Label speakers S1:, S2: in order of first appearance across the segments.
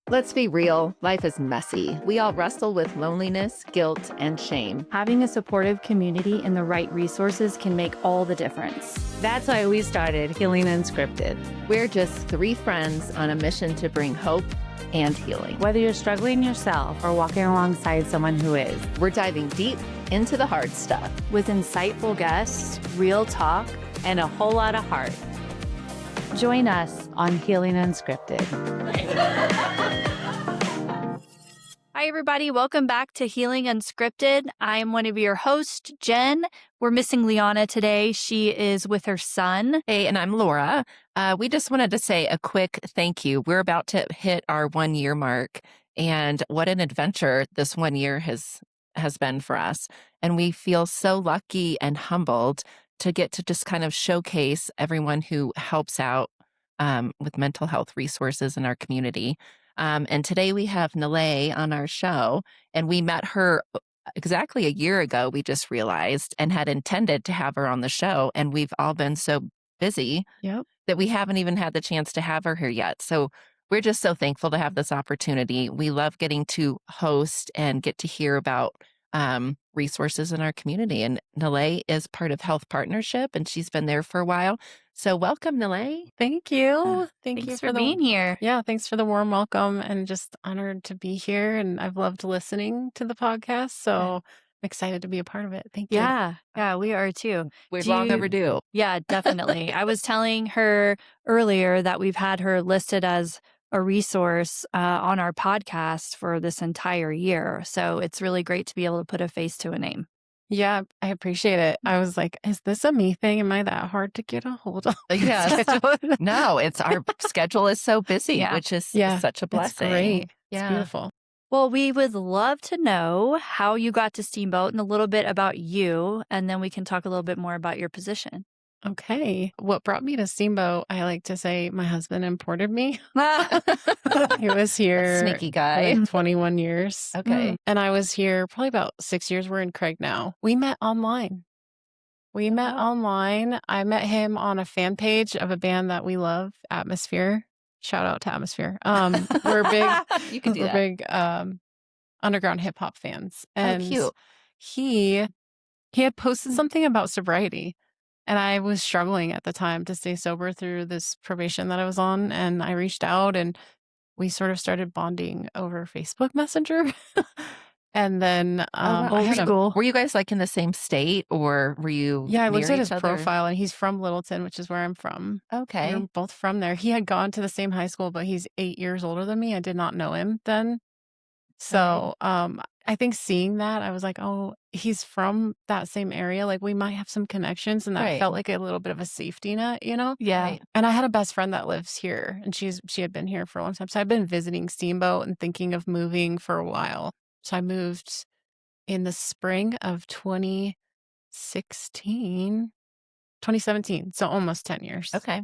S1: Let's be real, life is messy. We all wrestle with loneliness, guilt, and shame.
S2: Having a supportive community and the right resources can make all the difference.
S3: That's why we started Healing Unscripted.
S1: We're just three friends on a mission to bring hope and healing.
S3: Whether you're struggling yourself or walking alongside someone who is,
S1: we're diving deep into the hard stuff.
S2: With insightful guests, real talk,
S3: and a whole lot of heart. Join us on Healing Unscripted.
S2: Hi, everybody. Welcome back to Healing Unscripted. I am one of your hosts, Jen. We're missing Liana today. She is with her son.
S1: Hey, and I'm Laura. We just wanted to say a quick thank you. We're about to hit our 1 year mark, and what an adventure this 1 year has been for us. And we feel so lucky and humbled to get to just kind of showcase everyone who helps out with mental health resources in our community. And today we have Nele on our show, and we met her exactly a year ago, we just realized, and had intended to have her on the show. And we've all been so busy that we haven't even had the chance to have her here yet. So we're just so thankful to have this opportunity. We love getting to host and get to hear about resources in our community. And Nele is part of Health Partnership, and she's been there for a while. So welcome, Nele.
S4: Thank you.
S2: Thanks for being here.
S4: Yeah, thanks for the warm welcome, and just honored to be here. And I've loved listening to the podcast, so I'm excited to be a part of it. Thank you.
S2: Yeah, we are too.
S1: We're long overdue.
S2: Yeah, definitely. I was telling her earlier that we've had her listed as a resource on our podcast for this entire year. So it's really great to be able to put a face to a name.
S4: Yeah, I appreciate it. I was like, is this a me thing? Am I that hard to get a hold of?
S1: Yes. No, it's our schedule is so busy, which is such a blessing.
S4: It's great. It's beautiful.
S2: Well, we would love to know how you got to Steamboat and a little bit about you, and then we can talk a little bit more about your position.
S4: Okay. What brought me to Steamboat, I like to say my husband imported me. He was here.
S1: Sneaky guy.
S4: 21 years.
S1: Okay.
S4: And I was here probably about 6 years. We're in Craig now. We met online. I met him on a fan page of a band that we love, Atmosphere. Shout out to Atmosphere. We're big.
S1: You can do that.
S4: Big underground hip hop fans. And
S1: cute.
S4: He had posted something about sobriety. And I was struggling at the time to stay sober through this probation that I was on. And I reached out, and we sort of started bonding over Facebook Messenger. And then
S1: were you guys like in the same state, or were you?
S4: Yeah, I looked
S1: near
S4: at his
S1: each other?
S4: profile, and he's from Littleton, which is where I'm from.
S1: Okay.
S4: We're both from there. He had gone to the same high school, but he's 8 years older than me. I did not know him then. So I think seeing that, I was like, oh, he's from that same area. Like, we might have some connections. And that felt like a little bit of a safety net, you know?
S2: Yeah.
S1: Right.
S4: And I had a best friend that lives here, and she had been here for a long time. So I've been visiting Steamboat and thinking of moving for a while. So I moved in the spring of 2017. So almost 10 years.
S1: Okay.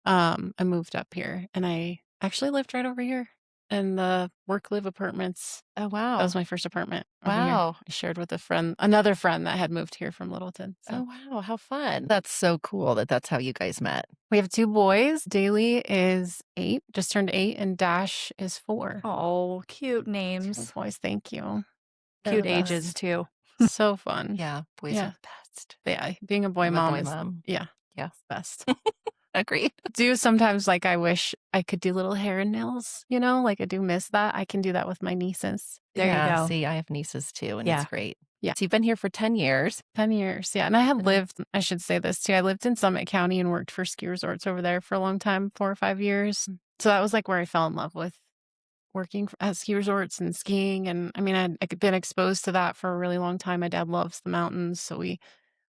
S4: I moved up here, and I actually lived right over here in the work-live apartments.
S1: Oh, wow.
S4: That was my first apartment.
S1: Wow.
S4: I shared with another friend that had moved here from Littleton. So.
S1: Oh, wow. How fun. That's so cool that's how you guys met.
S4: We have 2 boys. Daly is 8, just turned 8, and Dash is 4.
S2: Oh, cute
S4: 2
S2: names.
S4: boys, thank you.
S2: Cute ages, too.
S4: So fun.
S1: Yeah. Boys are the best.
S4: Yeah, being a boy mom is
S1: Yeah.
S4: best.
S1: Agreed.
S4: Do sometimes, like, I wish I could do little hair and nails, you know, like I do miss that. I can do that with my nieces.
S2: There you go.
S1: See, I have nieces too, and it's great.
S4: Yeah.
S1: So you've been here for 10 years.
S4: 10 years. Yeah. And I had I should say this too. I lived in Summit County and worked for ski resorts over there for a long time, 4 or 5 years. So that was like where I fell in love with working at ski resorts and skiing. And I mean, I'd been exposed to that for a really long time. My dad loves the mountains. So we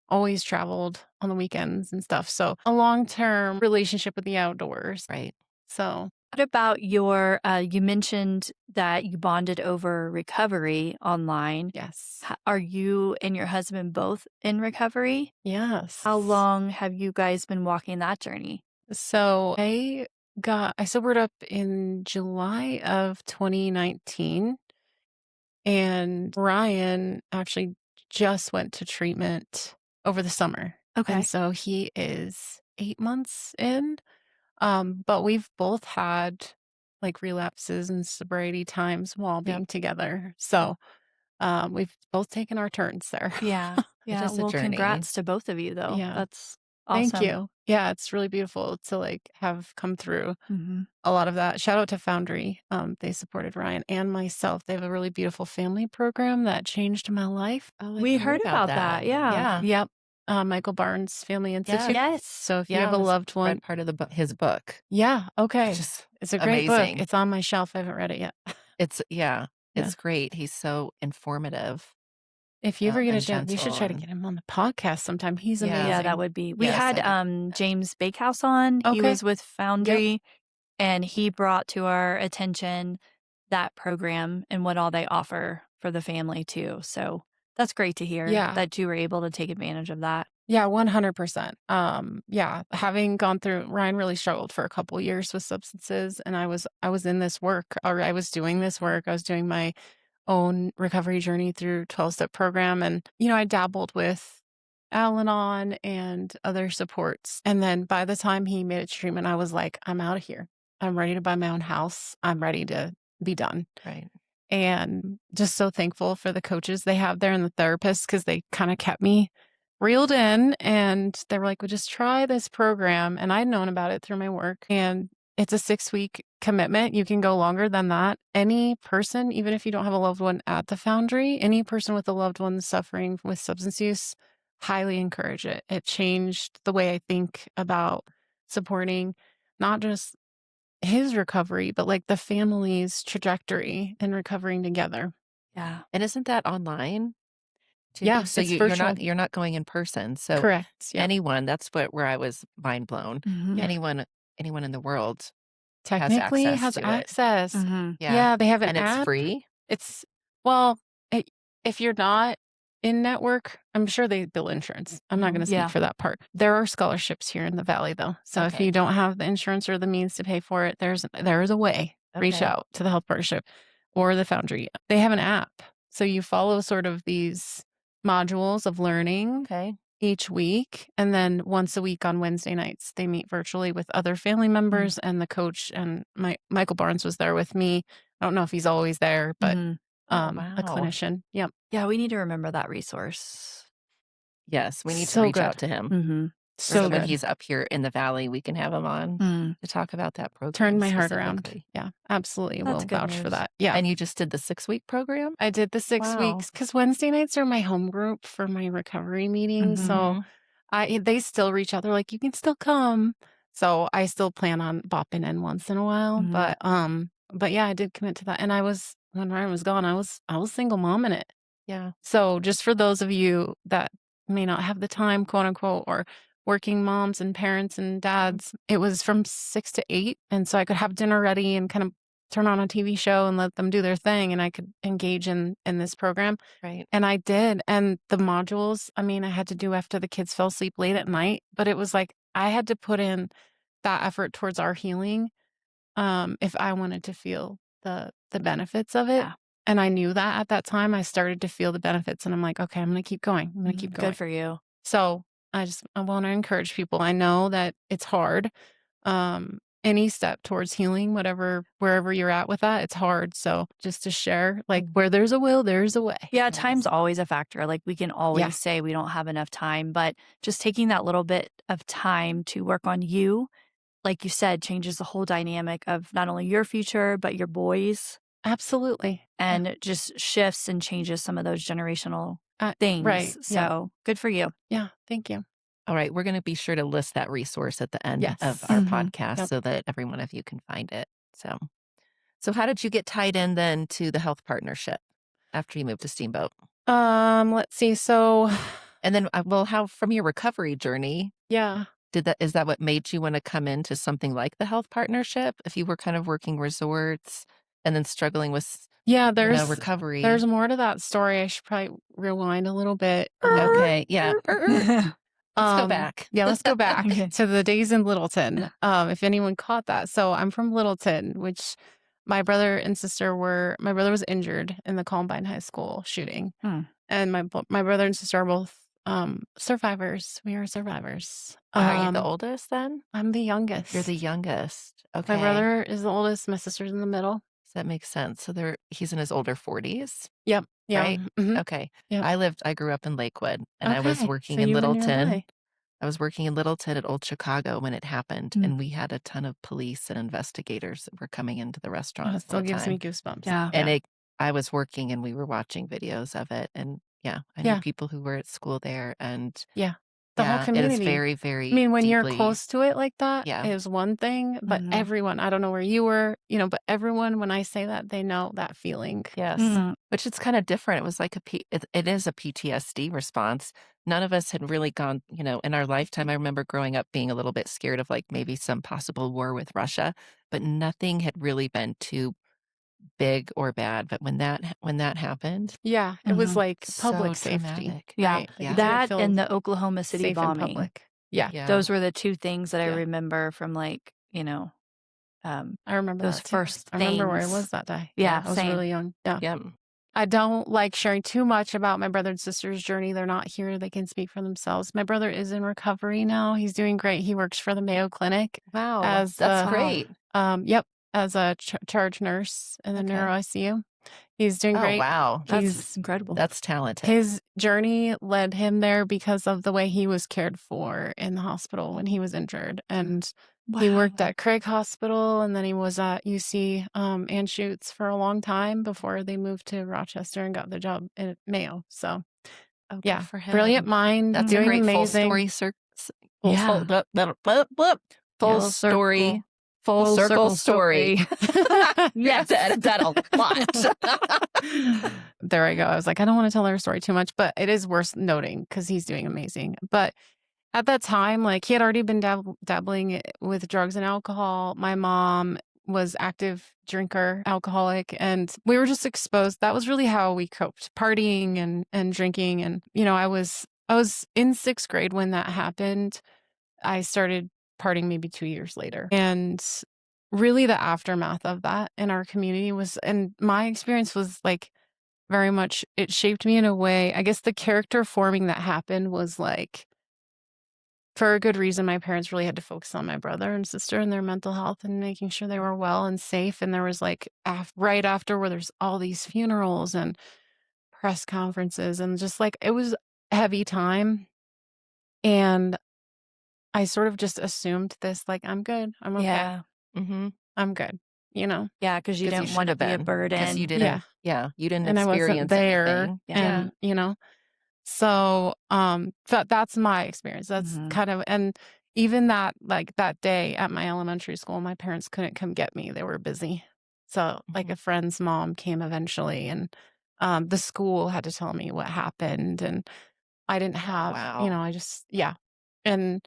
S4: always traveled on the weekends and stuff. So a long-term relationship with the outdoors.
S1: Right.
S4: So
S2: what about your, you mentioned that you bonded over recovery online.
S4: Yes.
S2: Are you and your husband both in recovery?
S4: Yes.
S2: How long have you guys been walking that journey?
S4: So I sobered up in July of 2019. And Ryan actually just went to treatment over the summer.
S2: Okay.
S4: And so he is 8 months in. But we've both had like relapses and sobriety times while
S1: Yep.
S4: being together. So we've both taken our turns there.
S2: Yeah.
S1: It
S2: Yeah.
S1: is a
S2: Well,
S1: journey.
S2: congrats to both of you, though.
S4: Yeah.
S2: That's
S4: Thank
S2: awesome.
S4: you. Yeah, it's really beautiful to like have come through
S2: Hmm.
S4: a lot of that. Shout out to Foundry. They supported Ryan and myself. They have a really beautiful family program that changed my life.
S1: Oh,
S2: We
S1: I've heard
S2: heard
S1: about
S2: about
S1: that.
S2: that. Yeah.
S1: Yeah.
S4: Yep. Michael Barnes Family Institute.
S2: Yes.
S4: So if you
S1: Yeah,
S4: have
S1: I
S4: a
S1: was
S4: loved one,
S1: read part of his book,
S4: yeah,
S1: which
S4: okay.
S1: is
S4: It's a great book.
S1: amazing.
S4: It's on my shelf. I haven't read it yet.
S1: Yeah,
S4: Yeah.
S1: it's great. He's so informative,
S4: If you ever get a
S1: and
S4: chance, we should
S1: gentle
S4: try to
S1: and
S4: get him on the podcast sometime. He's
S1: Yeah.
S2: Yeah, that
S4: amazing.
S2: would be. We
S1: Yes,
S2: had
S1: that'd be
S2: James Bakehouse on. He
S4: Okay.
S2: was with
S4: Yep.
S2: Foundry, and he brought to our attention that program and what all they offer for the family too. So that's great to hear
S4: Yeah.
S2: that you were able to take advantage of that.
S4: Yeah, 100%. Yeah, having gone through Ryan really struggled for a couple years with substances, and I was in this work, or I was doing this work. I was doing my own recovery journey through 12-step program, and I dabbled with Al-Anon and other supports. And then by the time he made it to treatment, I was like, I'm out of here. I'm ready to buy my own house. I'm ready to be done.
S1: right.
S4: And just so thankful for the coaches they have there and the therapists, because they kind of kept me reeled in, and they were like, well, just try this program. And I'd known about it through my work, and it's a 6-week commitment. You can go longer than that. Any person, even if you don't have a loved one at the Foundry, any person with a loved one suffering with substance use, highly encourage it. It changed the way I think about supporting not just his recovery, but like the family's trajectory in recovering together.
S2: Yeah.
S1: And isn't that online too?
S4: Yeah,
S1: So
S4: it's
S1: you're
S4: virtual.
S1: not going in person. So
S4: Correct. Yeah.
S1: anyone, that's where I was mind blown.
S2: Mhm.
S4: Yeah.
S1: Anyone in the world
S4: Technically
S1: access
S4: has
S1: to it.
S4: access.
S2: Mhm.
S1: Yeah.
S4: Yeah, they have an
S1: And it's
S4: app.
S1: free.
S4: It's well, it, if you're not in network, I'm sure they bill insurance. I'm not going to speak
S2: Yeah.
S4: for that part. There are scholarships here in the Valley, though. So if
S1: Okay.
S4: you don't have the insurance or the means to pay for it, there is a way. Reach
S1: Okay.
S4: out to the Health Partnership or the Foundry. They have an app, so you follow sort of these modules of learning
S1: Okay.
S4: each week, and then once a week on Wednesday nights, they meet virtually with other family members and the coach. And Michael Barnes was there with me. I don't know if he's always there, but
S2: Mhm.
S1: Oh,
S4: a
S1: wow.
S4: clinician. Yep.
S2: Yeah, we need to remember that resource.
S1: Yes, we need to
S4: So
S1: reach out
S4: good.
S1: to him.
S2: Mhm.
S4: So
S1: when
S4: good.
S1: he's up here in the Valley, we can have him on
S2: Mm.
S1: to talk about that program.
S4: Turned my heart around.
S1: specifically.
S4: Yeah, absolutely.
S2: That's
S4: We'll
S2: good
S4: vouch for
S2: news.
S4: that. Yeah.
S1: And you just did the 6-week program?
S4: I did the 6
S1: Wow.
S4: weeks because Wednesday nights are my home group for my recovery meetings. So
S1: Mhm.
S4: they still reach out. They're like, you can still come. So I still plan on bopping in once in a while.
S2: Mhm.
S4: But yeah, I did commit to that. And when Ryan was gone, I was single mom in it.
S1: Yeah.
S4: So just for those of you that may not have the time, quote unquote, or working moms and parents and dads, it was from 6 to 8. And so I could have dinner ready and kind of turn on a TV show and let them do their thing. And I could engage in this program.
S1: Right.
S4: And I did. And the modules, I mean, I had to do after the kids fell asleep late at night, but it was like I had to put in that effort towards our healing if I wanted to feel the benefits of it.
S2: Yeah.
S4: And I knew that at that time. I started to feel the benefits, and I'm like, okay, I'm going to keep going. I'm going to keep going.
S2: Good for you.
S4: So I want to encourage people. I know that it's hard. Any step towards healing, wherever you're at with that, it's hard. So just to share, like, where there's a will, there's a way.
S2: Yeah,
S1: Yes.
S2: time's always a factor. Like, we can always
S4: Yeah.
S2: say we don't have enough time, but just taking that little bit of time to work on you, like you said, changes the whole dynamic of not only your future, but your boys,
S4: Absolutely.
S2: and it just shifts and changes some of those generational things.
S4: Right. Yeah.
S2: So good for you.
S4: Yeah. Thank you.
S1: All right. We're going to be sure to list that resource at the end
S4: Yes.
S1: of our
S2: Mhm.
S1: podcast
S4: Yep.
S1: so that every one of you can find it. So how did you get tied in then to the health partnership after you moved to Steamboat?
S4: Let's see. So,
S1: And then, how from your recovery journey,
S4: yeah.
S1: is that what made you want to come into something like the health partnership? If you were kind of working resorts and then struggling with
S4: Yeah, there's
S1: recovery.
S4: more to that story. I should probably rewind a little bit.
S1: Okay. Yeah. Let's go back.
S4: Yeah, let's go back
S2: Okay.
S4: to the days in Littleton. If anyone caught that. So I'm from Littleton, which my brother was injured in the Columbine High School shooting.
S2: Hmm.
S4: And my brother and sister are both survivors. We are survivors.
S1: Are you the
S4: Um,
S1: oldest then?
S4: I'm the
S1: You're the
S4: youngest.
S1: youngest.
S4: My
S1: Okay.
S4: brother is the oldest, my sister's in the middle.
S1: So that makes sense. So he's in his older 40s,
S4: Yep. Yeah.
S1: right?
S4: Mhm.
S1: Okay.
S4: Yep.
S1: I grew up in Lakewood and I was
S4: Okay. So
S1: working in
S4: you were
S1: Littleton.
S4: nearby.
S1: I was working in Littleton at Old Chicago when it happened,
S2: Mm.
S1: and we had a ton of police and investigators that were coming into the
S4: Oh,
S1: restaurants
S4: it
S1: all
S4: still
S1: the
S4: gives me
S1: time.
S4: goosebumps.
S2: Yeah.
S1: And I was working and we were watching videos of it. And yeah, I knew
S4: Yeah.
S1: people who were at school there. And
S4: Yeah. The whole
S1: yeah, it is
S4: community.
S1: very,
S4: I
S1: very
S4: mean, when you're
S1: deeply,
S4: close to it like that
S1: yeah.
S4: is one thing, but
S2: Mhm.
S4: everyone, I don't know where you were, but everyone, when I say that, they know that feeling.
S1: Yes.
S2: Mhm.
S1: Which it's kind of different. It was like it is a PTSD response. None of us had really gone, in our lifetime. I remember growing up being a little bit scared of like maybe some possible war with Russia, but nothing had really been too big or bad. But when that happened,
S4: Yeah. It was
S2: Mhm.
S4: like
S1: so
S4: public safety,
S1: traumatic.
S2: Yeah.
S4: right? Like
S1: Yeah.
S4: you didn't
S2: That
S4: feel
S2: and the Oklahoma City
S4: safe in
S2: bombing.
S4: public. Yeah.
S1: Yeah.
S2: Those were the 2 things that I
S4: Yeah.
S2: remember from, like,
S4: I remember
S2: those
S4: that too.
S2: first
S4: I remember where I
S2: things.
S4: was that day.
S2: Yeah,
S4: I was
S2: same.
S4: really young. Yeah.
S1: Yep.
S4: I don't like sharing too much about my brother and sister's journey. They're not here. They can speak for themselves. My brother is in recovery now. He's doing great. He works for the Mayo Clinic
S1: Wow.
S4: as
S1: That's
S4: the
S1: great.
S4: yep, as a charge nurse in the
S1: Okay.
S4: neuro ICU. He's doing
S1: Oh,
S4: great.
S1: wow.
S2: That's incredible.
S1: That's talented.
S4: His journey led him there because of the way he was cared for in the hospital when he was injured. And he worked
S2: Wow.
S4: at Craig Hospital, and then he was at UC Anschutz for a long time before they moved to Rochester and got the job at Mayo. So,
S1: Oh, good
S4: yeah,
S1: for him.
S4: brilliant mind,
S1: That's
S4: doing
S1: a great
S4: amazing.
S1: full story. Full,
S4: Yeah.
S1: full, blah, blah, blah, blah, full
S2: Full
S1: story.
S2: circle.
S1: Full
S2: Full
S1: circle
S2: circle
S1: story.
S2: story.
S1: You have to edit that a lot.
S4: There I go. I was like, I don't want to tell her story too much, but it is worth noting because he's doing amazing. But at that time, like he had already been dabbling with drugs and alcohol. My mom was active drinker, alcoholic, and we were just exposed. That was really how we coped, partying and drinking. And I was in 6th grade when that happened. I started partying maybe 2 years later, and really the aftermath of that in our community was, and my experience was like very much, it shaped me in a way. I guess the character forming that happened was like, for a good reason, my parents really had to focus on my brother and sister and their mental health and making sure they were well and safe. And there was like right after where there's all these funerals and press conferences and just like it was a heavy time. And I sort of just assumed this, like, I'm good. I'm okay.
S2: Yeah.
S1: Mm-hmm.
S4: I'm good.
S2: Yeah, because you
S1: 'Cause you
S2: didn't want
S1: should
S2: to
S1: have
S2: be a
S1: been.
S2: burden.
S1: Because you
S4: Yeah.
S1: didn't, you didn't
S4: And I wasn't
S1: experience
S4: there.
S1: anything.
S2: Yeah.
S4: And, so that's my experience. That's
S2: Mhm.
S4: kind of, and even that, like that day at my elementary school, my parents couldn't come get me. They were busy. So like
S1: Mhm.
S4: a friend's mom came eventually, and the school had to tell me what happened, and I didn't have,
S1: Wow.
S4: I just, yeah. And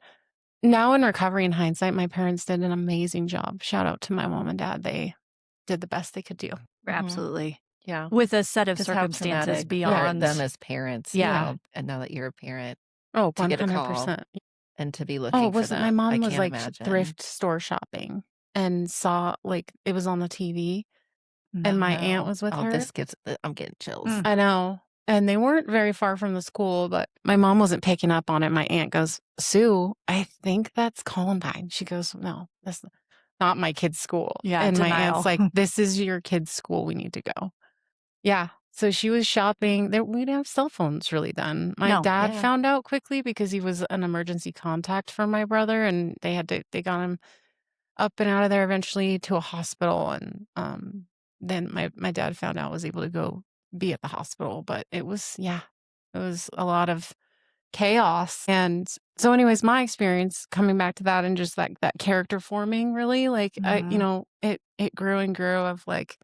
S4: now in recovery, in hindsight, my parents did an amazing job. Shout out to my mom and dad. They did the best they could do.
S2: Absolutely.
S1: Yeah.
S2: With a set of
S1: 'Cause how
S2: circumstances
S1: traumatic for
S2: beyond
S1: them as parents,
S2: Yeah.
S1: and now that you're a parent,
S4: Oh,
S1: to get a call
S4: 100%.
S1: and to be
S4: Oh,
S1: looking
S4: it
S1: for
S4: wasn't. My
S1: them. I
S4: mom was
S1: can't
S4: like
S1: imagine.
S4: thrift store shopping and saw, like, it was on the TV,
S2: Mhm.
S4: and my
S1: No.
S4: aunt was with
S1: Oh,
S4: her.
S1: I'm getting chills.
S2: Mm.
S4: I know. And they weren't very far from the school, but my mom wasn't picking up on it. My aunt goes, Sue, I think that's Columbine. She goes, no, that's not my kid's school.
S2: Yeah,
S4: And my
S2: denial.
S4: aunt's like, this is your kid's school. We need to go. Yeah. So she was shopping. We didn't have cell phones really then. My
S2: No.
S4: dad
S1: Yeah.
S4: found out quickly because he was an emergency contact for my brother, and they got him up and out of there eventually to a hospital. And then my dad found out, was able to go be at the hospital. But it was a lot of chaos. And so anyways, my experience coming back to that and just like that character forming, really, like
S2: Mhm.
S4: it grew and grew, of like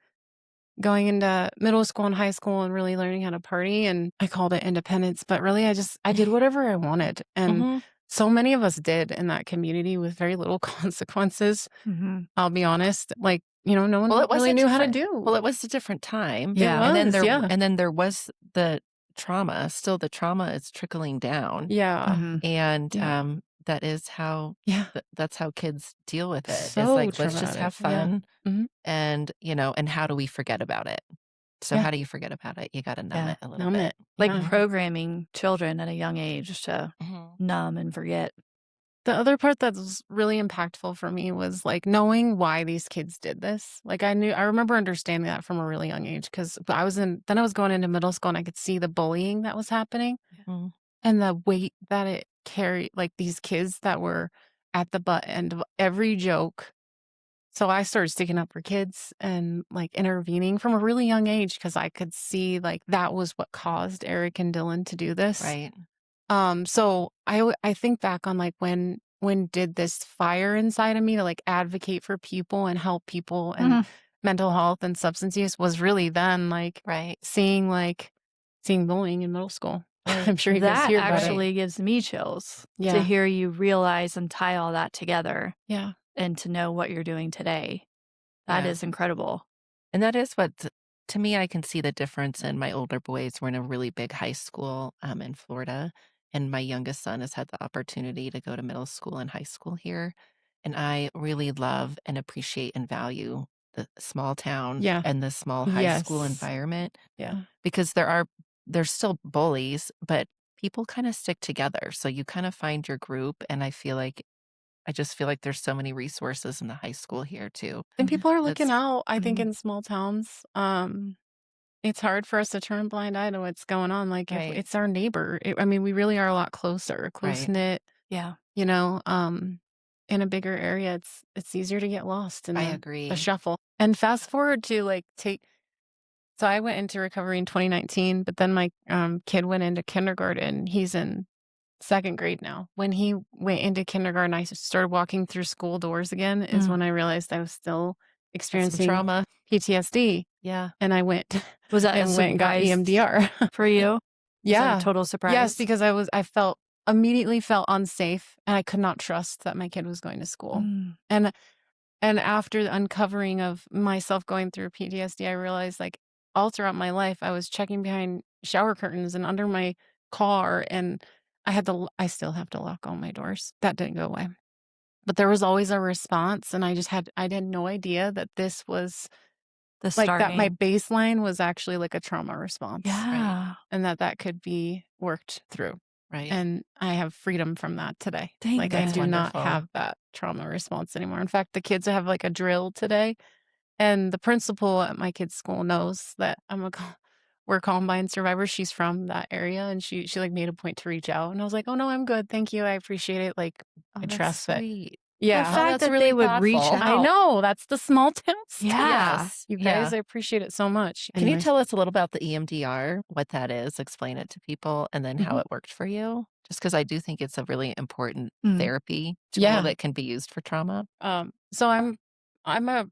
S4: going into middle school and high school and really learning how to party. And I called it independence, but really I did whatever I wanted. And
S1: Mhm.
S4: so many of us did in that community with very little consequences.
S2: Mhm.
S4: I'll be honest. Like, no one
S1: Well, it was
S4: really
S1: a
S4: knew how to
S1: different
S4: do.
S1: well, it was a different time.
S2: Yeah.
S4: It
S1: And then
S4: was, yeah.
S1: there was the trauma. Still the trauma is trickling down.
S4: Yeah.
S2: Mhm.
S1: And
S4: Yeah.
S1: that is how
S4: Yeah.
S1: that's how kids deal with it. It's
S4: So
S1: like, let's just have
S4: traumatic. Yeah.
S1: fun
S4: Mhm.
S1: and, and how do we forget about it? So
S4: Yeah.
S1: how do you forget about it? You got to numb
S2: Yeah.
S1: it a little
S4: Numb
S1: bit.
S4: it.
S2: Like
S4: Yeah.
S2: programming children at a young age to
S1: Mhm.
S2: numb and forget.
S4: The other part that was really impactful for me was, like, knowing why these kids did this. Like, I remember understanding that from a really young age 'cause I was going into middle school, and I could see the bullying that was happening
S1: Mhm.
S4: and the weight that it carried, like, these kids that were at the butt end of every joke. So I started sticking up for kids and, like, intervening from a really young age because I could see, like, that was what caused Eric and Dylan to do this.
S1: Right.
S4: So I think back on, like, when did this fire inside of me to, like, advocate for people and help people and
S2: Mhm.
S4: mental health and substance use was really then, like,
S1: Right.
S4: seeing bullying in middle school.
S1: Right.
S4: I'm sure you guys
S2: That
S4: hear about it.
S2: actually gives me chills to
S4: Yeah.
S2: hear you realize and tie all that together
S4: Yeah.
S2: and to know what you're doing today. That
S1: Yeah.
S2: is incredible.
S1: And that is what to me, I can see the difference in my older boys. We're in a really big high school in Florida, and my youngest son has had the opportunity to go to middle school and high school here. And I really love and appreciate and value the small town
S4: Yeah.
S1: and the small high school
S4: Yes.
S1: environment
S4: Yeah.
S1: because there's still bullies, but people kind of stick together. So you kind of find your group, and I just feel like there's so many resources in the high school here too.
S4: And people are looking
S1: That's
S4: out, I think,
S1: Mhm.
S4: in small towns. It's hard for us to turn a blind eye to what's going on, like, if
S1: Right.
S4: it's our neighbor. I mean, we really are a lot closer,
S1: Right.
S4: close-knit,
S2: Yeah.
S4: you know, in a bigger area, it's easier to get lost in
S1: I
S4: the
S1: agree.
S4: shuffle. And fast forward to, like, so I went into recovery in 2019, but then my, kid went into kindergarten. He's in 2nd grade now. When he went into kindergarten, I started walking through school doors again is
S2: Mm.
S4: when I realized I was still
S1: That's some
S4: experiencing
S1: trauma.
S4: PTSD,
S1: Yeah.
S4: and I went
S2: Was that a
S4: and went and got
S2: surprise
S4: EMDR.
S2: for you? Was that a
S4: Yeah.
S2: total
S4: Yes,
S2: surprise?
S4: because immediately felt unsafe, and I could not trust that my kid was going to school.
S2: Mm.
S4: And after the uncovering of myself going through PTSD, I realized, like, all throughout my life, I was checking behind shower curtains and under my car, and I still have to lock all my doors. That didn't go away. But there was always a response, and I had no idea that this was
S2: The
S4: like, that my
S2: starting.
S4: baseline was actually, like, a trauma response,
S1: Right.
S2: Yeah.
S4: and that could be worked through.
S1: Right.
S4: And I have freedom from that today.
S2: Thank
S4: Like, I
S1: That's
S4: do
S2: goodness.
S4: not
S1: wonderful.
S4: have that trauma response anymore. In fact, the kids have, like, a drill today, and the principal at my kid's school knows that we're Columbine survivors. She's from that area, and she, like, made a point to reach out, and I was like, "Oh, no, I'm good. Thank you. I appreciate it." Like,
S1: Oh,
S4: I
S1: that's
S4: trust that.
S1: sweet.
S2: The
S4: Yeah.
S1: Oh,
S2: fact
S1: that's
S2: that they
S1: really
S2: would reach
S1: thoughtful.
S4: I
S2: out.
S4: know. That's the small town stuff.
S2: Yeah.
S1: Yes.
S4: You
S1: Yeah.
S4: guys, I appreciate it so much.
S1: Can you
S4: Anyways.
S1: tell us a little about the EMDR, what that is, explain it to people, and then how
S4: Mhm.
S1: it worked for you? Just because I do think it's a really important
S2: Mm.
S1: therapy tool
S4: Yeah.
S1: that can be used for trauma.
S4: So I'm a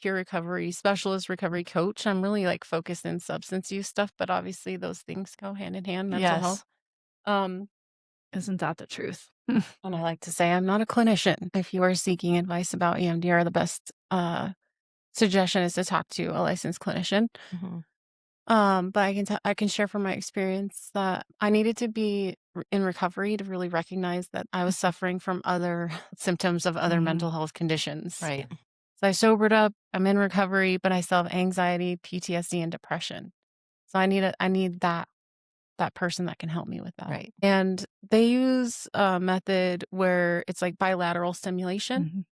S4: peer recovery specialist, recovery coach. I'm really, like, focused in substance use stuff, but obviously those things go hand in hand, mental health.
S2: Yes.
S4: Um,
S2: Isn't that the truth?
S4: and I like to say I'm not a clinician. If you are seeking advice about EMDR, the best suggestion is to talk to a licensed clinician.
S1: Mhm.
S4: But I can share from my experience that I needed to be in recovery to really recognize that I was suffering from other symptoms of other
S2: Mhm.
S4: mental health conditions.
S1: Right.
S4: So I sobered up, I'm in recovery, but I still have anxiety, PTSD, and depression. So I need that person that can help me with that.
S1: Right.
S4: And they use a method where it's like bilateral stimulation.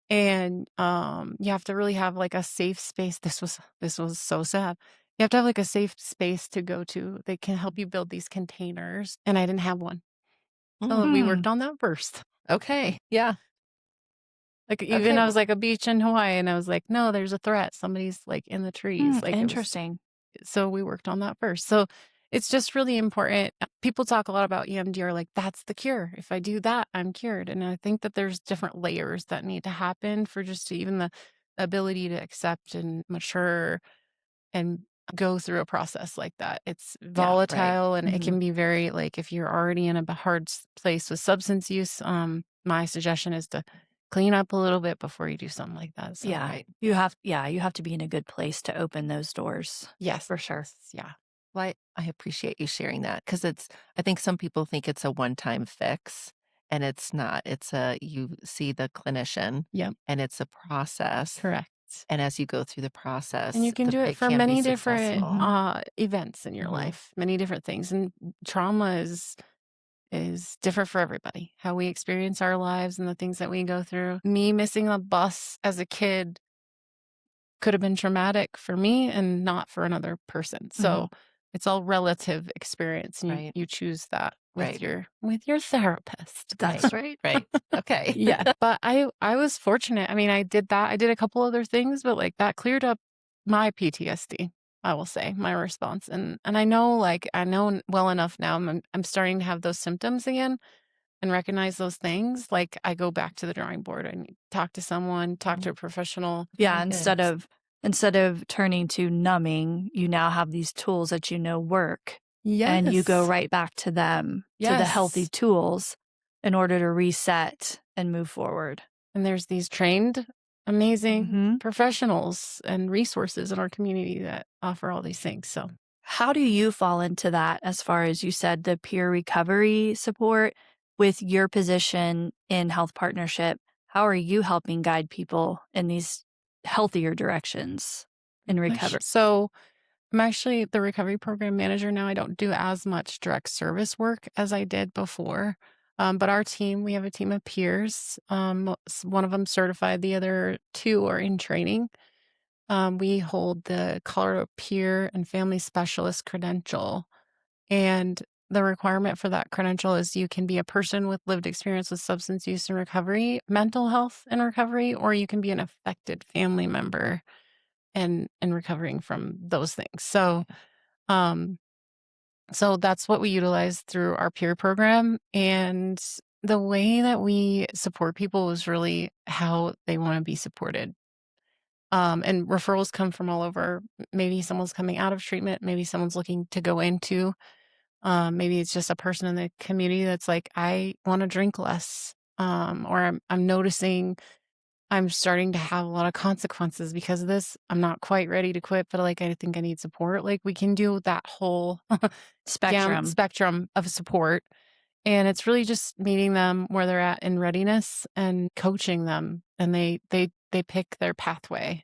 S2: Mhm.
S4: And you have to really have, like, a safe space. This was so sad. You have to have, like, a safe space to go to. They can help you build these containers, and I didn't have one. So we
S2: Mm.
S4: worked on that first.
S1: Okay. Yeah.
S4: Like, even
S1: Okay.
S4: I was like, a beach in Hawaii, and I was like, "No, there's a threat. Somebody's, like, in the trees." Like, it was
S2: Interesting.
S4: so we worked on that first. So it's just really important. People talk a lot about EMDR, like, that's the cure. If I do that, I'm cured. And I think that there's different layers that need to happen for just to even the ability to accept and mature and go through a process like that. It's
S1: Yeah. Right.
S4: volatile, and it
S2: Mhm.
S4: can be very, like, if you're already in a hard place with substance use, my suggestion is to clean up a little bit before you do something like that. So,
S2: Yeah.
S1: Right.
S2: You have to be in a good place to open those doors.
S4: yes,
S2: For sure.
S4: yeah,
S1: Well, I appreciate you sharing that because I think some people think it's a one-time fix, and it's not. You see the clinician,
S4: yep,
S1: and it's a process.
S4: correct.
S1: And as you go through the
S4: And
S1: process,
S4: you can do it
S1: it
S4: for
S1: can be
S4: many different
S1: successful.
S2: Mhm.
S4: events in your
S1: Mhm.
S4: life, many different things. And trauma is is different for everybody. How we experience our lives and the things that we go through. Me missing a bus as a kid could have been traumatic for me and not for another person. So it's all relative experience, and
S1: Right.
S4: you choose that with
S1: Right.
S4: your therapist.
S2: That's right.
S1: Right. Okay.
S4: Yeah. But I was fortunate. I mean, I did that. I did a couple other things, but like that cleared up my PTSD, I will say, my response. And I know well enough now. I'm starting to have those symptoms again and recognize those things. Like I go back to the drawing board and talk to someone, talk to a professional.
S2: Yeah,
S1: Very
S2: instead of turning to numbing, you now have these tools that work.
S4: Yes.
S2: And you go right back to them, to the healthy
S4: Yes.
S2: tools in order to reset and move forward.
S4: And there's these trained, amazing professionals and resources in our community that offer all these things. So
S2: How do you fall into that as far as you said, the peer recovery support with your position in health partnership? How are you helping guide people in these healthier directions in recovery?
S4: So I'm actually the recovery program manager now. I don't do as much direct service work as I did before. But our team, we have a team of peers. One of them certified, the other two are in training. We hold the Colorado Peer and Family Specialist credential. And the requirement for that credential is you can be a person with lived experience with substance use and recovery, mental health and recovery, or you can be an affected family member and recovering from those things. So, so that's what we utilize through our peer program. And the way that we support people is really how they want to be supported. And referrals come from all over. Maybe someone's coming out of treatment. Maybe someone's looking to go into. Maybe it's just a person in the community that's like, I want to drink less. Or I'm noticing I'm starting to have a lot of consequences because of this. I'm not quite ready to quit, but like I think I need support. Like we can do that whole spectrum of support. And it's really just meeting them where they're at in readiness and coaching them. And they pick their pathway.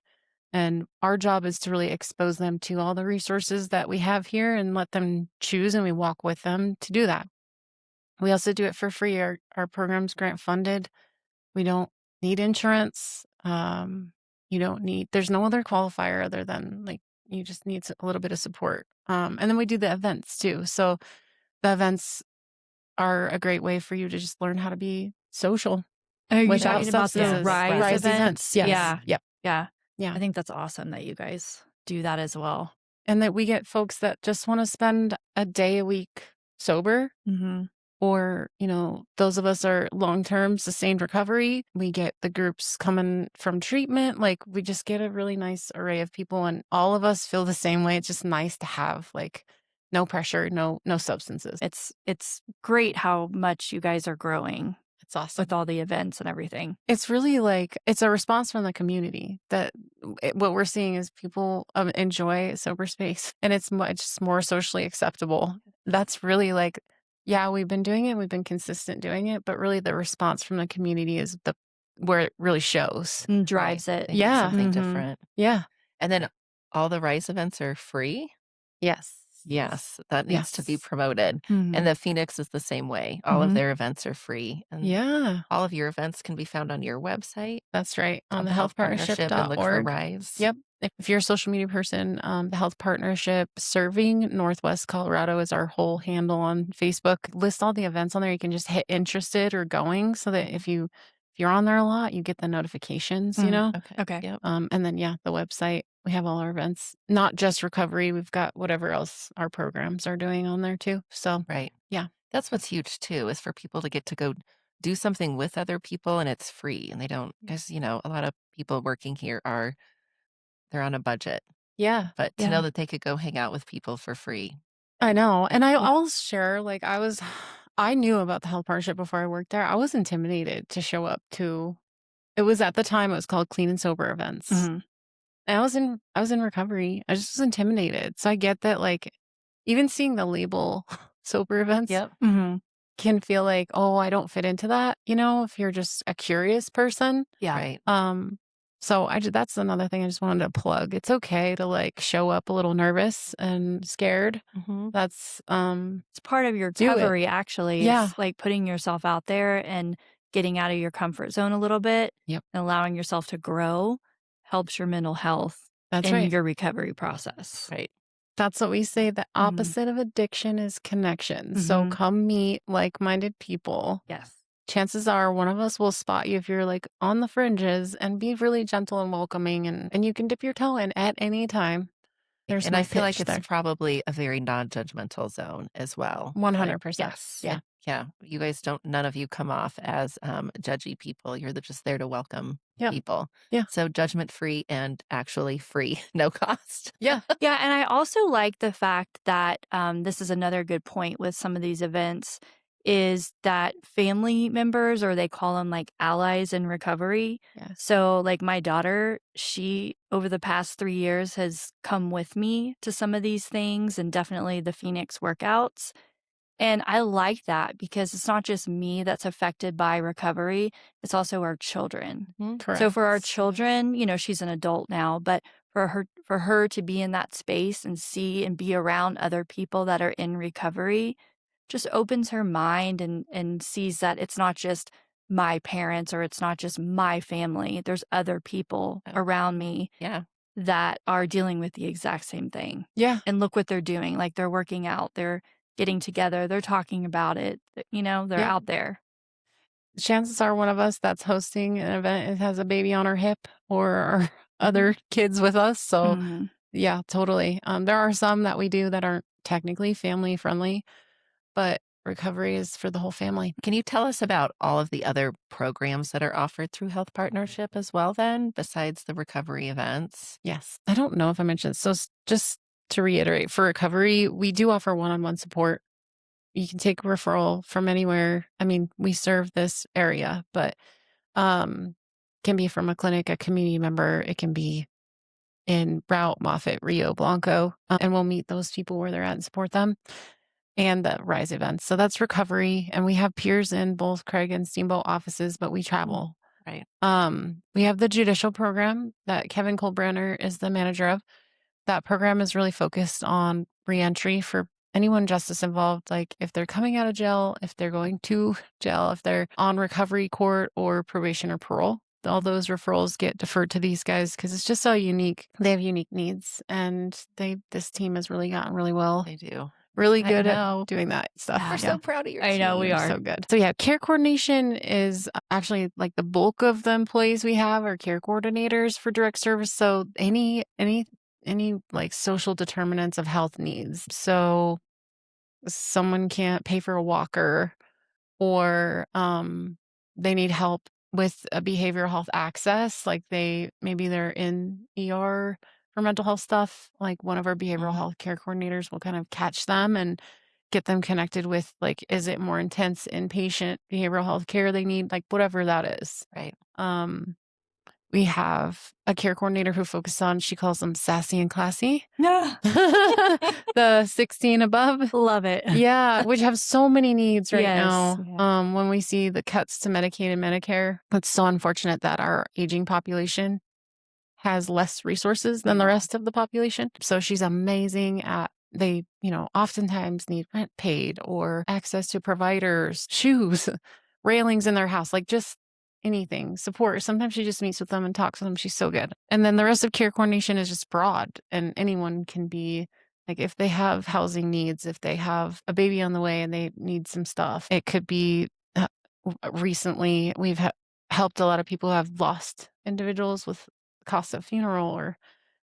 S4: And our job is to really expose them to all the resources that we have here and let them choose, and we walk with them to do that. We also do it for free. Our program's grant funded. We don't need insurance. There's no other qualifier other than like you just need a little bit of support. And then we do the events too. So the events are a great way for you to just learn how to be social.
S2: Are you
S4: without
S2: talking about the
S4: substances.
S2: RISE events?
S4: Yes.
S2: Yeah.
S4: Yep.
S2: Yeah.
S4: Yeah.
S2: I think that's awesome that you guys do that as well.
S4: And that we get folks that just want to spend a day a week sober. Or, those of us are long-term sustained recovery. We get the groups coming from treatment. Like we just get a really nice array of people, and all of us feel the same way. It's just nice to have like no pressure, no substances.
S2: It's great how much you guys are growing.
S4: It's awesome.
S2: With all the events and everything.
S4: It's really like, it's a response from the community that what we're seeing is people enjoy a sober space, and it's much more socially acceptable. That's really like, yeah, we've been doing it. We've been consistent doing it, but really the response from the community is where it really shows.
S2: And drives it.
S4: Yeah.
S1: Something different.
S4: Yeah.
S1: And then all the RISE events are free?
S4: Yes.
S1: Yes, that needs to be promoted. And the Phoenix is the same way. All of their events are free. And
S4: Yeah.
S1: all of your events can be found on your website.
S4: That's right. On the
S1: Health Partnership and look for
S4: healthpartnership.org.
S1: RISE.
S4: Yep. If you're a social media person, the Health Partnership Serving Northwest Colorado is our whole handle on Facebook. List all the events on there. You can just hit interested or going, so that if you're on there a lot, you get the notifications,
S2: Okay.
S1: Yep.
S4: And then, the website, we have all our events, not just recovery. We've got whatever else our programs are doing on there too. So,
S1: Right.
S4: Yeah.
S1: That's what's huge too, is for people to get to go do something with other people, and it's free. And they don't, because, a lot of people working here they're on a budget.
S4: Yeah.
S1: But to know that they could go hang out with people for free.
S4: I know. And I'll share, like, I knew about the health partnership before I worked there. I was intimidated to show up to, it was at the time, it was called Clean and Sober Events. And I was in recovery. I just was intimidated. So I get that, like, even seeing the label sober events can feel like, oh, I don't fit into that, if you're just a curious person.
S2: Yeah.
S1: Right.
S4: So that's another thing I just wanted to plug. It's okay to like show up a little nervous and scared.
S1: Mhm.
S4: That's
S2: It's part of your
S4: do it.
S2: recovery, actually.
S4: Yeah.
S2: It's like putting yourself out there and getting out of your comfort zone a little bit
S4: Yep.
S2: and allowing yourself to grow helps your mental health
S4: That's
S2: in
S4: right.
S2: your recovery process.
S1: Right.
S4: That's what we say. The opposite of addiction is connection. So
S2: Mhm.
S4: come meet like-minded people.
S2: Yes.
S4: Chances are one of us will spot you if you're like on the fringes and be really gentle and welcoming, and you can dip your toe in at any time. There's
S1: And
S4: no
S1: I feel like
S4: pitch
S1: it's
S4: there.
S1: probably a very non-judgmental zone as well.
S4: 100%.
S2: Yes.
S4: Yeah.
S1: Yeah, you guys none of you come off as judgy people. You're just there to welcome
S4: Yeah.
S1: people.
S4: Yeah.
S1: So judgment free and actually free, no cost.
S4: Yeah.
S2: Yeah, and I also like the fact that this is another good point with some of these events is that family members, or they call them like allies in recovery.
S4: Yes.
S2: So, like my daughter, she over the past 3 years has come with me to some of these things and definitely the Phoenix workouts. And I like that because it's not just me that's affected by recovery, it's also our children.
S1: Mhm.
S4: Correct.
S2: So for our children, she's an adult now, but for her to be in that space and see and be around other people that are in recovery just opens her mind and sees that it's not just my parents or it's not just my family. There's other people
S1: Oh.
S2: around me
S1: Yeah.
S2: that are dealing with the exact same thing.
S4: Yeah.
S2: And look what they're doing. Like they're working out, they're getting together, they're talking about it, they're
S4: Yeah.
S2: out there.
S4: Chances are one of us that's hosting an event it has a baby on our hip or our other kids with us. So
S2: Mhm.
S4: yeah, totally. There are some that we do that aren't technically family friendly, but recovery is for the whole family.
S1: Can you tell us about all of the other programs that are offered through Health Partnership as well then, besides the recovery events?
S4: Yes. I don't know if I mentioned. So just to reiterate, for recovery, we do offer one-on-one support. You can take a referral from anywhere. I mean, we serve this area, but can be from a clinic, a community member. It can be in Route, Moffat, Rio Blanco, and we'll meet those people where they're at and support them. And the Rise events. So that's recovery, and we have peers in both Craig and Steamboat offices, but we travel.
S1: Right.
S4: We have the judicial program that Kevin Colbranner is the manager of. That program is really focused on reentry for anyone justice involved, like if they're coming out of jail, if they're going to jail, if they're on recovery court or probation or parole. All those referrals get deferred to these guys because it's just so unique. They have unique needs, and this team has really gotten really well.
S1: They do.
S4: Really
S1: I
S4: good
S1: know.
S4: at doing that stuff.
S1: We're so proud of your
S2: I know we
S1: team.
S2: are.
S4: So good. So yeah, care coordination is actually like the bulk of the employees we have are care coordinators for direct service. So any like social determinants of health needs. So someone can't pay for a walker, or they need help with a behavioral health access, like maybe they're in ER for mental health stuff. Like one of our behavioral
S1: Mhm.
S4: health care coordinators will kind of catch them and get them connected with, like, is it more intense inpatient behavioral health care they need, like whatever that is.
S1: Right.
S4: We have a care coordinator who focuses on, she calls them sassy and classy.
S2: Yeah.
S4: The 16 above.
S2: Love it.
S4: Yeah, which have so many needs right
S2: Yes,
S4: now.
S2: yeah.
S4: When we see the cuts to Medicaid and Medicare, it's so unfortunate that our aging population has less resources than the rest of the population. So she's amazing at, they, oftentimes need rent paid or access to providers, shoes, railings in their house, like just anything, support. Sometimes she just meets with them and talks with them. She's so good. And then the rest of care coordination is just broad, and anyone can be, like, if they have housing needs, if they have a baby on the way and they need some stuff, it could be recently we've helped a lot of people who have lost individuals with cost of funeral or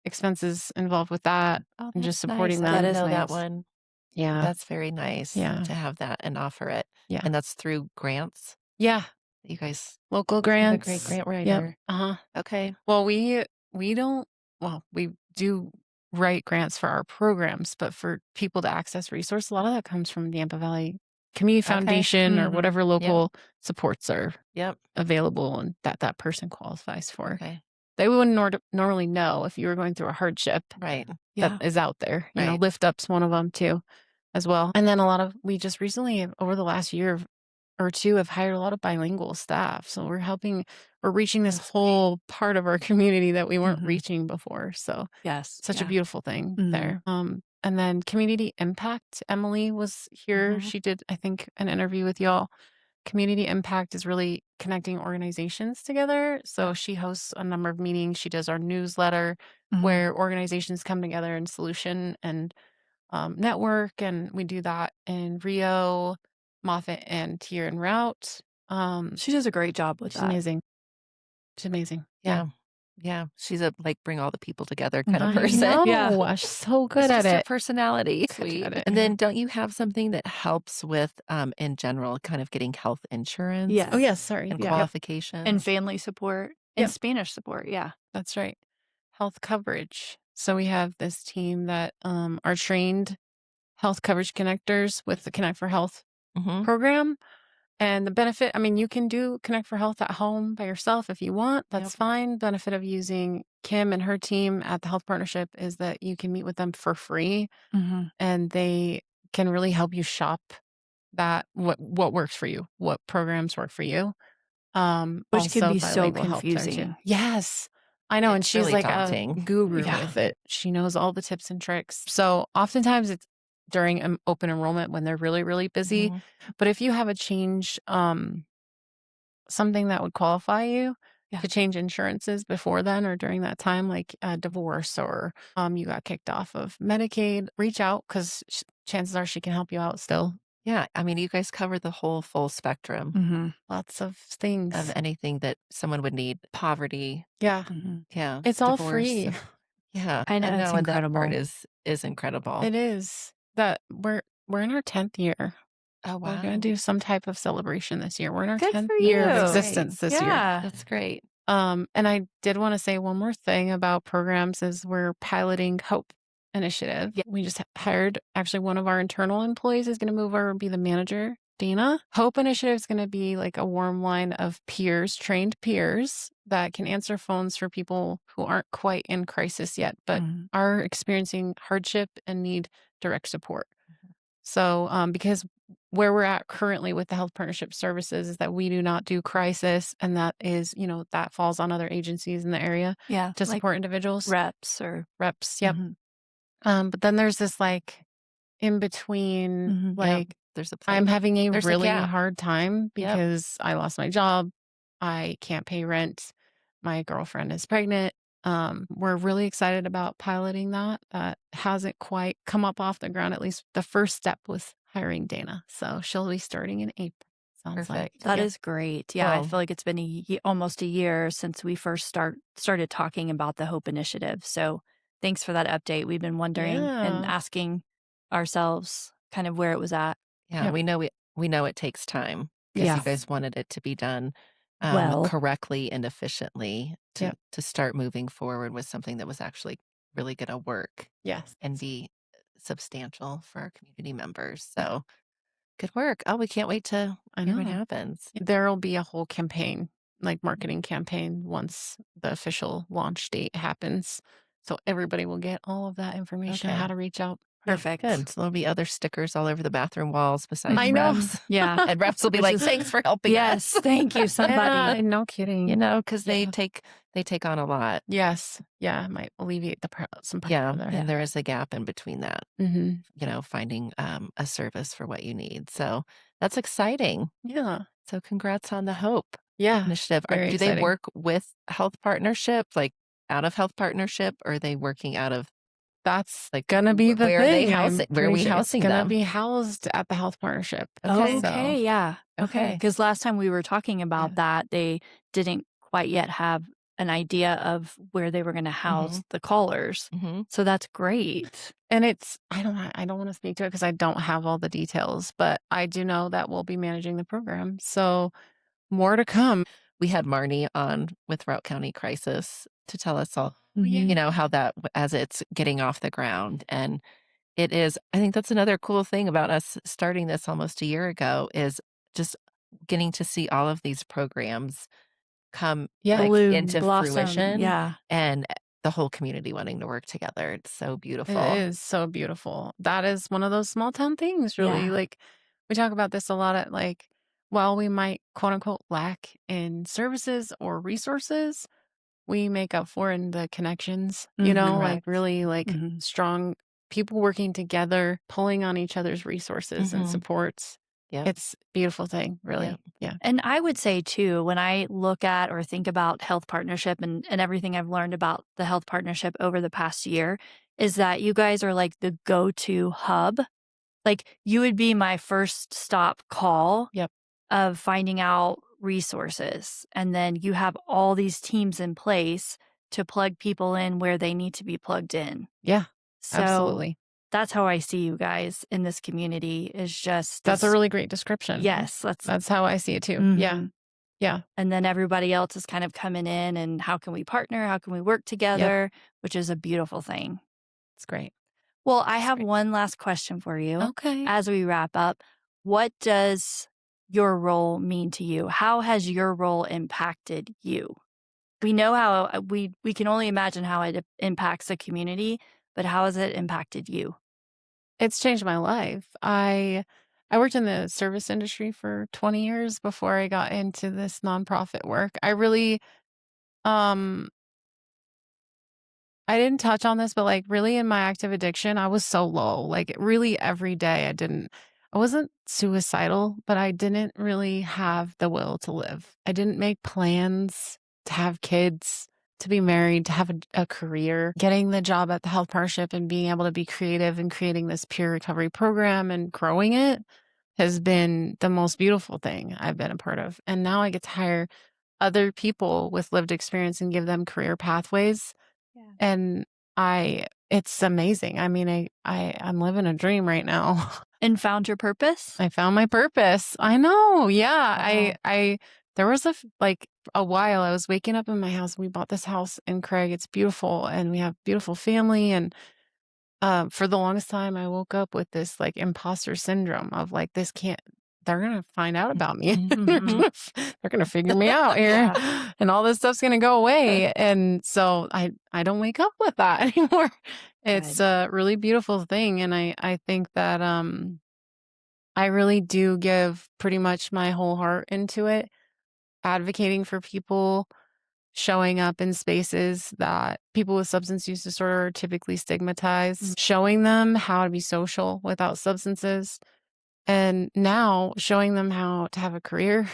S4: expenses involved with that,
S1: Oh,
S4: and just
S1: that's
S4: supporting
S1: nice. I
S4: them.
S1: didn't
S2: That
S1: know
S2: is
S1: that
S2: nice.
S1: one.
S4: Yeah.
S1: That's very nice
S4: Yeah.
S1: to have that and offer it.
S4: Yeah.
S1: And that's through grants.
S4: Yeah.
S1: You guys
S4: Local
S1: have a
S4: grants.
S1: great grant
S4: Yep.
S1: writer.
S4: Uh-huh.
S1: Okay.
S4: Well, we don't, well, we do write grants for our programs, but for people to access resource, a lot of that comes from the Yampa Valley Community
S1: Okay.
S4: Foundation or
S2: Mhm.
S4: whatever local supports are
S1: Yep.
S4: available and that person qualifies for.
S1: Okay.
S4: They wouldn't normally know if you were going through a hardship
S1: Right.
S2: Yeah.
S4: that is out there.
S1: Right.
S4: Lift Up's one of them too, as well. And then we just recently, over the last year, or two have hired a lot of bilingual staff. So we're reaching this
S1: That's
S4: whole part of our community that we weren't
S2: Mhm.
S4: reaching before. So
S2: Yes.
S4: such a
S2: Yeah.
S4: beautiful thing
S2: Mhm.
S4: there. And then community impact, Emily was here.
S1: Mhm.
S4: She did, I think, an interview with y'all. Community impact is really connecting organizations together. So she hosts a number of meetings. She does our newsletter
S2: Mhm.
S4: where organizations come together and solution and network. And we do that in Rio, Moffat, and here en route.
S2: She does a great job with
S4: She's
S2: that.
S4: amazing. She's amazing. Yeah.
S1: Yeah. Yeah. She's a like bring all the people together kind of
S4: I
S1: person.
S4: know.
S2: Yeah.
S4: She's so
S1: It's
S4: good at
S1: just her
S4: it.
S1: personality.
S4: Good
S2: Sweet.
S4: at it.
S1: And then don't you have something that helps with, in general, kind of getting health insurance
S2: Yes.
S4: Oh, yes. Sorry.
S1: and
S4: Yeah.
S1: qualifications?
S2: And family support and
S4: Yep.
S2: Spanish support. Yeah.
S4: That's right. Health coverage. So we have this team that are trained health coverage connectors with the Connect for Health
S1: Mhm.
S4: program. And the benefit, I mean, you can do Connect for Health at home by yourself if you want. That's
S1: Yep.
S4: fine. Benefit of using Kim and her team at the Health Partnership is that you can meet with them for free
S2: Mhm.
S4: and they can really help you shop that what works for you, what programs work for you.
S2: Which can
S4: Also
S2: be so
S4: bilingual help there too.
S2: confusing.
S4: Yes. I know. And
S1: It's
S4: she's
S1: really
S4: like a
S1: daunting.
S4: guru
S2: Yeah.
S4: with it. She knows all the tips and tricks. So oftentimes it's during open enrollment when they're really, really busy.
S1: Mhm.
S4: But if you have a change, something that would qualify you
S2: Yeah.
S4: to change insurances before then or during that time, like a divorce or you got kicked off of Medicaid, reach out because chances are she can help you out still.
S1: Yeah. I mean, you guys cover the whole full spectrum
S2: Mhm.
S4: Lots of
S1: of
S4: things.
S1: anything that someone would need. Poverty.
S4: Yeah.
S2: Mhm.
S1: Yeah.
S4: It's all
S1: Divorce.
S4: free.
S1: Yeah.
S2: I know, it's
S1: know. And that part
S2: incredible.
S1: is incredible.
S4: It is that we're in our 10th year.
S1: Oh,
S4: We're gonna
S1: wow.
S4: do some type of celebration this year. We're in our
S2: Good
S4: 10th
S2: for
S4: year of
S2: you.
S4: existence this year.
S2: Yeah.
S1: That's great.
S4: And I did want to say one more thing about programs is we're piloting Hope Initiative.
S2: Yeah.
S4: We just hired actually one of our internal employees is going to move over and be the manager, Dana. Hope Initiative is going to be like a warm line of peers, trained peers that can answer phones for people who aren't quite in crisis yet, but
S2: Mhm.
S4: are experiencing hardship and need direct support. So, because where we're at currently with the health partnership services is that we do not do crisis, and that is, that falls on other agencies in the area
S2: Yeah.
S4: to
S2: Like
S4: support individuals.
S2: reps or
S4: Reps, yep.
S2: Mhm.
S4: But then there's this like in between,
S2: Mhm.
S1: Yeah.
S4: like
S1: There's a
S4: I'm
S1: place.
S4: having a
S1: There's a
S4: really
S1: gap.
S4: hard time
S1: Yep.
S4: because I lost my job. I can't pay rent. My girlfriend is pregnant. We're really excited about piloting that. That hasn't quite come up off the ground. At least the first step was hiring Dana. So she'll be starting in April. Sounds like.
S1: Perfect.
S2: That
S4: Yep.
S2: is great. Yeah, I
S1: Well-
S2: feel like it's been almost a year since we first started talking about the Hope Initiative. So thanks for that update. We've been wondering and
S4: Yeah.
S2: asking ourselves kind of where it was at.
S1: Yeah.
S4: Yep.
S1: We know it takes time because you
S2: Yes.
S1: guys wanted it to be done
S2: Well.
S1: correctly and efficiently
S4: Yep.
S1: to start moving forward with something that was actually really going to work
S4: Yes.
S1: and be substantial for our community members. So good work. Oh, we can't wait to
S4: I
S1: hear what
S4: know.
S1: happens.
S4: There'll be a whole campaign, like marketing campaign, once the official launch date happens. So everybody will get all of that information,
S1: Okay.
S4: how to reach out. Yeah.
S2: Perfect.
S1: Good. So there'll be other stickers all over the bathroom walls besides
S4: I know.
S1: reps.
S2: Yeah.
S1: And reps will be
S2: Which
S1: like,
S2: is-
S1: thanks for helping
S2: Yes.
S1: us.
S2: Thank you, somebody.
S4: Yeah, no kidding.
S1: Because they
S4: Yeah.
S1: take on a lot.
S4: Yes. Yeah, it might alleviate some pressure
S1: Yeah.
S4: there.
S1: And there is a gap in between that,
S4: Mm-hmm.
S1: finding a service for what you need. So that's exciting.
S4: Yeah.
S1: So congrats on the Hope
S4: Yeah.
S1: Initiative.
S4: Very
S1: Do they
S4: exciting.
S1: work with Health Partnership, like out of Health Partnership, or are they working out of
S4: That's
S1: like
S4: gonna be the
S1: where are they
S4: thing.
S1: housing? Where are we housing
S4: It's gonna
S1: them?
S4: be housed at the health partnership.
S1: Okay.
S2: Okay. Yeah.
S1: Okay.
S2: Because last time we were talking about that, they didn't quite yet have an idea of where they were going to house the callers.
S1: Mm-hmm.
S2: So that's great.
S4: And I don't want to speak to it because I don't have all the details, but I do know that we'll be managing the program. So more to come.
S1: We had Marnie on with Route County Crisis to tell us all,
S2: Mhm.
S1: how that as it's getting off the ground. And it is, I think that's another cool thing about us starting this almost a year ago is just getting to see all of these programs come
S4: Yeah.
S2: Bloom,
S1: into
S2: blossom.
S1: fruition
S2: Yeah.
S1: and the whole community wanting to work together. It's so beautiful.
S4: It is so beautiful. That is one of those small town things, really.
S2: Yeah.
S4: Like we talk about this a lot at like while we might quote unquote lack in services or resources, we make up for in the connections, you know, like
S1: Correct.
S4: really like
S2: Mhm.
S4: strong people working together, pulling on each other's resources and
S1: Mhm.
S4: supports.
S1: Yep.
S4: It's a beautiful thing, really.
S1: Yep.
S4: Yeah.
S2: And I would say too, when I look at or think about health partnership and everything I've learned about the health partnership over the past year, is that you guys are like the go-to hub. Like you would be my first stop call
S4: Yep.
S2: of finding out resources. And then you have all these teams in place to plug people in where they need to be plugged in.
S4: Yeah.
S2: So
S4: Absolutely.
S2: that's how I see you guys in this community is just
S4: That's a
S2: this.
S4: really great description.
S2: Yes,
S4: That's how I see it too. Yeah.
S2: mhm.
S4: Yeah.
S2: And then everybody else is kind of coming in and how can we partner? How can we work
S4: Yep.
S2: together? Which is a beautiful thing.
S4: It's great.
S2: Well, I
S4: It's
S2: have
S4: great.
S2: one last question for you
S4: Okay.
S2: as we wrap up. What does your role mean to you? How has your role impacted you? We know how we can only imagine how it impacts the community, but how has it impacted you?
S4: It's changed my life. I worked in the service industry for 20 years before I got into this nonprofit work. Um I didn't touch on this, but like really in my active addiction, I was so low. Like really every day I wasn't suicidal, but I didn't really have the will to live. I didn't make plans to have kids, to be married, to have a career. Getting the job at the health partnership and being able to be creative and creating this peer recovery program and growing it has been the most beautiful thing I've been a part of. And now I get to hire other people with lived experience and give them career pathways.
S2: Yeah.
S4: And it's amazing. I mean, I'm living a dream right now.
S2: And found your purpose?
S4: I found my purpose. I know. Yeah.
S2: Wow.
S4: There was like a while I was waking up in my house. We bought this house in Craig. It's beautiful and we have beautiful family. And for the longest time, I woke up with this like imposter syndrome of like, they're going to find out about me.
S2: Mhm.
S4: They're going to figure me out here and all this stuff's going to go away. And so I don't wake up with that anymore. It's
S2: Good.
S4: a really beautiful thing. And I think that, I really do give pretty much my whole heart into it, advocating for people, showing up in spaces that people with substance use disorder are typically stigmatized, showing them how to be social without substances, and now showing them how to have a career,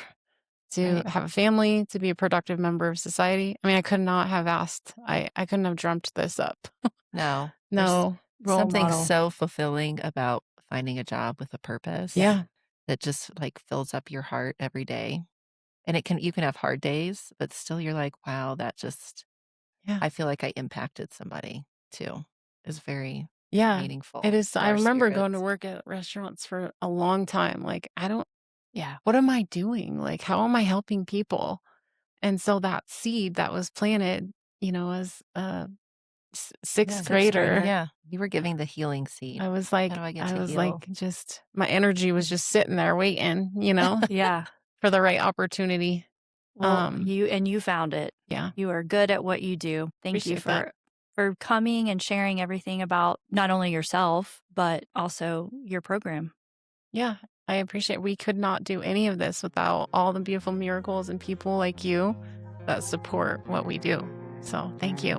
S4: to
S1: Right.
S4: have a family, to be a productive member of society. I mean, I could not have asked, I couldn't have dreamt this up.
S1: No. There's
S4: No role
S1: something
S4: model.
S1: so fulfilling about finding a job with a purpose
S4: Yeah.
S1: that just, like, fills up your heart every day. And you can have hard days, but still you're like, "Wow, that just
S4: Yeah.
S1: I feel like I impacted somebody too." Is very
S4: Yeah. It
S1: meaningful
S4: is.
S1: to
S4: I
S1: our
S4: remember going to
S1: spirits.
S4: work at restaurants for a long time. Like,
S2: Yeah.
S4: what am I doing? Like, how am I helping people? And so that seed that was planted, as a
S1: Yeah.
S4: sixth
S2: Sixth
S4: grader,
S2: grader.
S1: Yeah. You were giving the healing seed. How do I get to heal?
S4: just, my energy was just sitting there waiting,
S2: Yeah.
S4: for the right opportunity.
S2: Well,
S4: Um,
S2: you found it.
S4: yeah,
S2: You are good at what you do. Thank you
S4: appreciate that.
S2: for coming and sharing everything about not only yourself, but also your program.
S4: Yeah, I appreciate we could not do any of this without all the beautiful miracles and people like you that support what we do. So thank you.